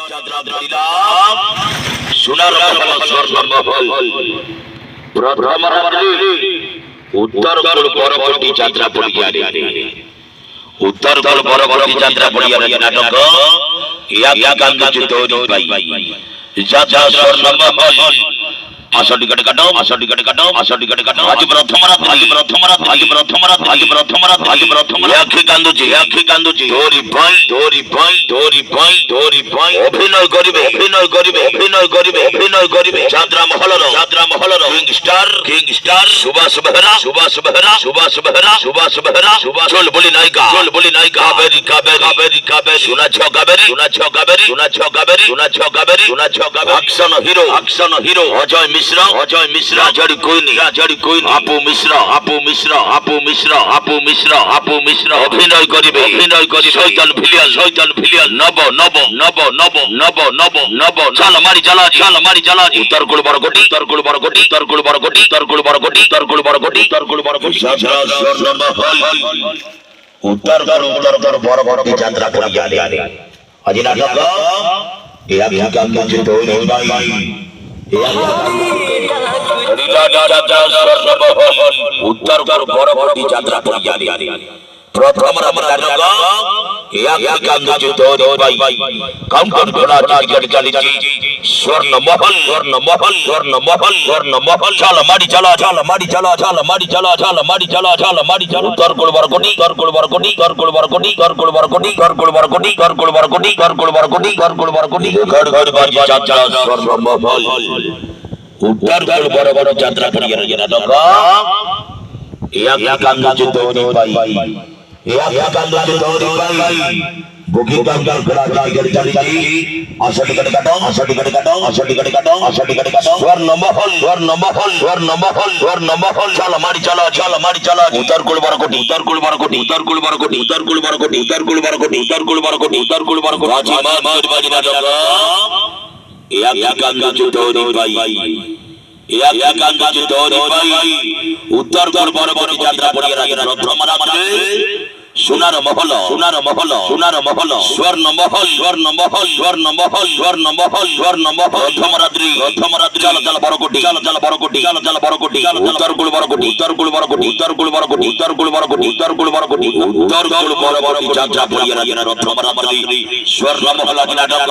যাত্রা ধরিলাম সোনার মহল স্বর্ণমহল প্রথম রাত্রি উত্তর গোল পরবর্তী যাত্রা পড়িয়া উত্তর গোল পরবর্তী যাত্রা পড়িয়া নাটক ইয়া কান্দু চিতৌরি পাই যাত্রা স্বর্ণমহল আসো টিকেট কাটো আসো টিকেট কাটো আসো টিকেট কাটো আজ প্রথম রাত আজ প্রথম রাত আজ প্রথম রাত আজ প্রথম রাত আজ প্রথম রাত আখি কান্দুজি ধরি ভাই ধরি ভাই ধরি ভাই ধরি ভাই অভিনয় করিবে অভিনয় করিবে অভিনয় করিবে অভিনয় করিবে যাত্রা মহলর কিং স্টার সুভাষ বেহরা সুভাষ বেহরা সুভাষ বেহরা সুভাষ বেহরা সুভাষ চল বলি নায়িকা কাবেরি কাবেরি কাবেরি কাবেরি শোনাছ কাবেরি শোনাছ কাবেরি শোনাছ কাবেরি শোনাছ কাবেরি শোনাছ কাবেরি অ্যাকশন হিরো অজয় মিশ্রা জড়ি কোইনি আপু মিশ্রা আপু মিশ্রা আপু মিশ্রা আপু মিশ্রা আপু মিশ্রা অভিনয় করিবে শয়তান ভিলিয়ান নব চাল মারি জ্বালা উত্তর কুল বরগটি উত্তর বরগটি যাত্রা করিয়া আজি নাটক ইয়া কান্দু চিতৌরি পাই উত্তর পরবর্তী যাত্রা পড়িয়া প্রথম নাটক ইয়া কান্দু চিতৌরি পাই কাউন্টার ঘোড়া টিকেট চালিছি স্বর্ণমহল চাল মারি চালা উত্তর কুল বরগটি যাত্রা স্বর্ণমহল উত্তর গোল পরবর্তী যাত্রা পড়িয়া নাটক ইয়া কান্দু চিতৌরি পাই বুকি কাউন্টার ঘোড়া টিকেট চালিছি আসো টিকেট কাটো স্বর্ণমহল চাল মারি চালা উত্তর কুল বরগটি বাজি নাটক ইয়া কান্দু চিতৌরি পাই উত্তর গোল পরবর্তী যাত্রা পড়িয়া প্রথম রাত্রে সোনার মহল প্রথম রাত্রি চাল বরগটি উত্তর কুল বরগটি উত্তর গোল পরবর্তী যাত্রা পড়িয়া প্রথম রাত্রি স্বর্ণমহল নাটক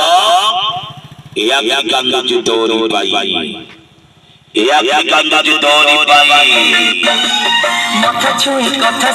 ইয়া কান্দু চিতৌরি পাই মাথা ছুঁই কথা